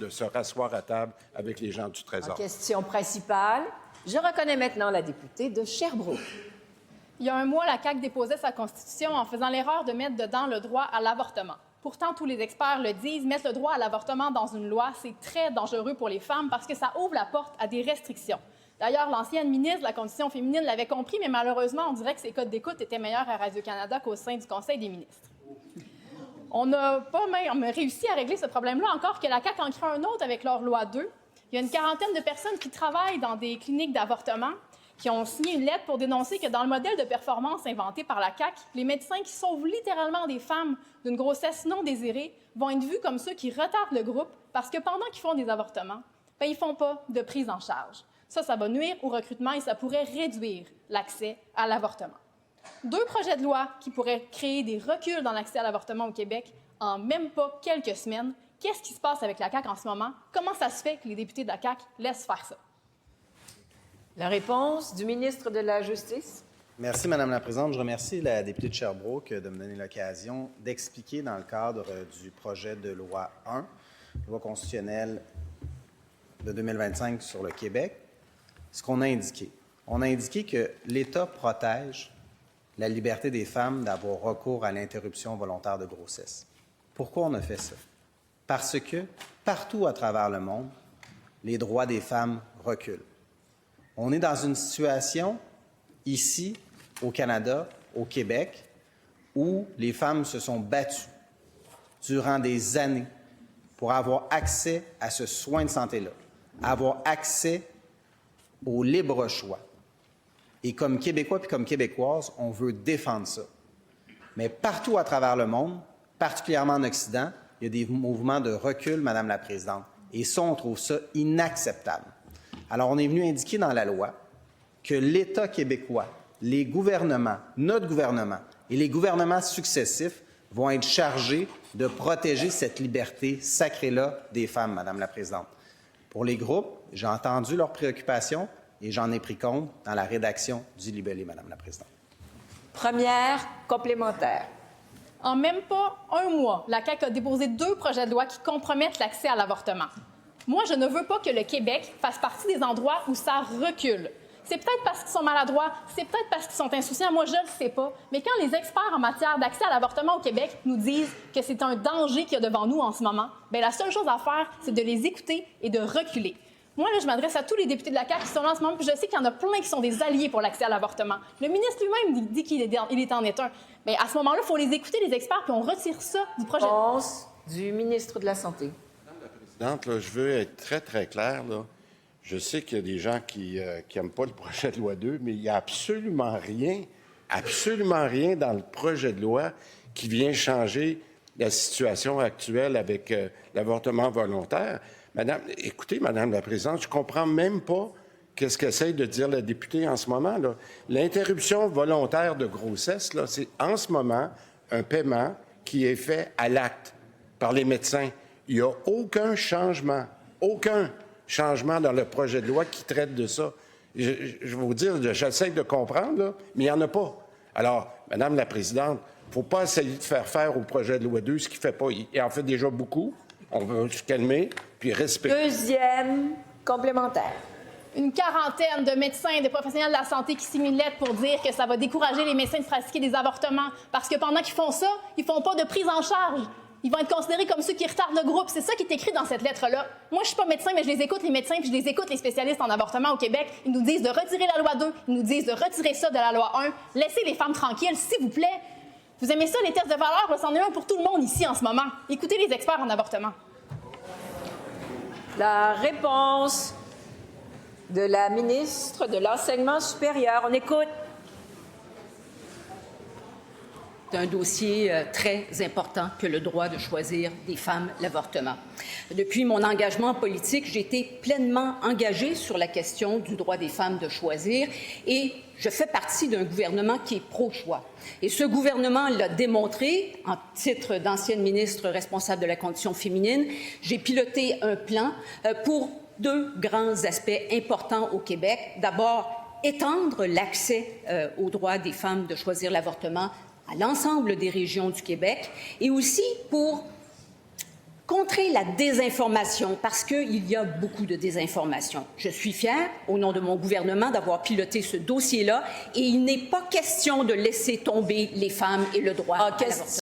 de se rasseoir à table avec les gens du Trésor. En question principale, je reconnais maintenant la députée de Sherbrooke. Il y a un mois, la CAQ déposait sa Constitution en faisant l'erreur de mettre dedans le droit à l'avortement. Pourtant, tous les experts le disent, mettre le droit à l'avortement dans une loi, c'est très dangereux pour les femmes parce que ça ouvre la porte à des restrictions. D'ailleurs, l'ancienne ministre de la Condition féminine l'avait compris, mais malheureusement, on dirait que ses codes d'écoute étaient meilleurs à Radio-Canada qu'au sein du Conseil des ministres. On n'a pas même réussi à régler ce problème-là encore que la CAQ en crée un autre avec leur loi 2. Il y a une quarantaine de personnes qui travaillent dans des cliniques d'avortement qui ont signé une lettre pour dénoncer que dans le modèle de performance inventé par la CAQ, les médecins qui sauvent littéralement des femmes d'une grossesse non désirée vont être vus comme ceux qui retardent le groupe parce que pendant qu'ils font des avortements, ils ne font pas de prise en charge. Ça va nuire au recrutement et ça pourrait réduire l'accès à l'avortement. 2 projets de loi qui pourraient créer des reculs dans l'accès à l'avortement au Québec en même pas quelques semaines. Qu'est-ce qui se passe avec la CAQ en ce moment? Comment ça se fait que les députés de la CAQ laissent faire ça? La réponse du ministre de la Justice. Merci, Mme la Présidente. Je remercie la députée de Sherbrooke de me donner l'occasion d'expliquer dans le cadre du projet de loi 1, loi constitutionnelle de 2025 sur le Québec, ce qu'on a indiqué. On a indiqué que l'État protège la liberté des femmes d'avoir recours à l'interruption volontaire de grossesse. Pourquoi on a fait ça? Parce que partout à travers le monde, les droits des femmes reculent. On est dans une situation, ici, au Canada, au Québec, où les femmes se sont battues durant des années pour avoir accès à ce soin de santé-là, avoir accès au libre choix. Et comme Québécois puis comme Québécoises, on veut défendre ça. Mais partout à travers le monde, particulièrement en Occident, il y a des mouvements de recul, Madame la Présidente. Et ça, on trouve ça inacceptable. Alors, on est venu indiquer dans la loi que l'État québécois, les gouvernements, notre gouvernement et les gouvernements successifs vont être chargés de protéger cette liberté sacrée-là des femmes, Madame la Présidente. Pour les groupes, j'ai entendu leurs préoccupations et j'en ai pris compte dans la rédaction du libellé, Madame la Présidente. Première complémentaire. En même pas un mois, la CAQ a déposé 2 projets de loi qui compromettent l'accès à l'avortement. Moi, je ne veux pas que le Québec fasse partie des endroits où ça recule. C'est peut-être parce qu'ils sont maladroits, c'est peut-être parce qu'ils sont insouciants, moi je ne le sais pas. Mais quand les experts en matière d'accès à l'avortement au Québec nous disent que c'est un danger qu'il y a devant nous en ce moment, bien la seule chose à faire, c'est de les écouter et de reculer. Moi, là, je m'adresse à tous les députés de la CAQ qui sont là en ce moment, puis je sais qu'il y en a plein qui sont des alliés pour l'accès à l'avortement. Le ministre lui-même dit qu'il en est un. Mais à ce moment-là, il faut les écouter, les experts, puis on retire ça du projet. Réponse du ministre de la Santé. Madame la Présidente, là, je veux être très, très clair, là. Je sais qu'il y a des gens qui n'aiment pas le projet de loi 2, mais il n'y a absolument rien dans le projet de loi qui vient changer la situation actuelle avec l'avortement volontaire. Écoutez, Madame la Présidente, je ne comprends même pas qu'est-ce qu'essaye de dire la députée en ce moment, là. L'interruption volontaire de grossesse, là, c'est en ce moment un paiement qui est fait à l'acte par les médecins. Il n'y a aucun changement dans le projet de loi qui traite de ça. Je vais vous dire, j'essaie de comprendre, là, mais il n'y en a pas. Alors, Madame la Présidente, il ne faut pas essayer de faire au projet de loi 2 ce qu'il ne fait pas. Il en fait déjà beaucoup. On va se calmer, puis respecter. Deuxième complémentaire. Une quarantaine de médecins et de professionnels de la santé qui signent une lettre pour dire que ça va décourager les médecins de pratiquer des avortements parce que pendant qu'ils font ça, ils ne font pas de prise en charge. Ils vont être considérés comme ceux qui retardent le groupe. C'est ça qui est écrit dans cette lettre-là. Moi, je suis pas médecin, mais je les écoute, les médecins, puis je les écoute, les spécialistes en avortement au Québec. Ils nous disent de retirer la loi 2, ils nous disent de retirer ça de la loi 1. Laissez les femmes tranquilles, s'il vous plaît. Vous aimez ça, les tests de valeur? C'en est un pour tout le monde ici en ce moment. Écoutez les experts en avortement. La réponse de la ministre de l'Enseignement supérieur. On écoute. C'est un dossier très important que le droit de choisir des femmes l'avortement. Depuis mon engagement politique, j'ai été pleinement engagée sur la question du droit des femmes de choisir et je fais partie d'un gouvernement qui est pro-choix. Et ce gouvernement l'a démontré en titre d'ancienne ministre responsable de la condition féminine. J'ai piloté un plan pour 2 grands aspects importants au Québec. D'abord, étendre l'accès au droit des femmes de choisir l'avortement à l'ensemble des régions du Québec et aussi pour Contrer la désinformation, parce qu'il y a beaucoup de désinformation. Je suis fière, au nom de mon gouvernement, d'avoir piloté ce dossier-là et il n'est pas question de laisser tomber les femmes et le droit à l'avortement.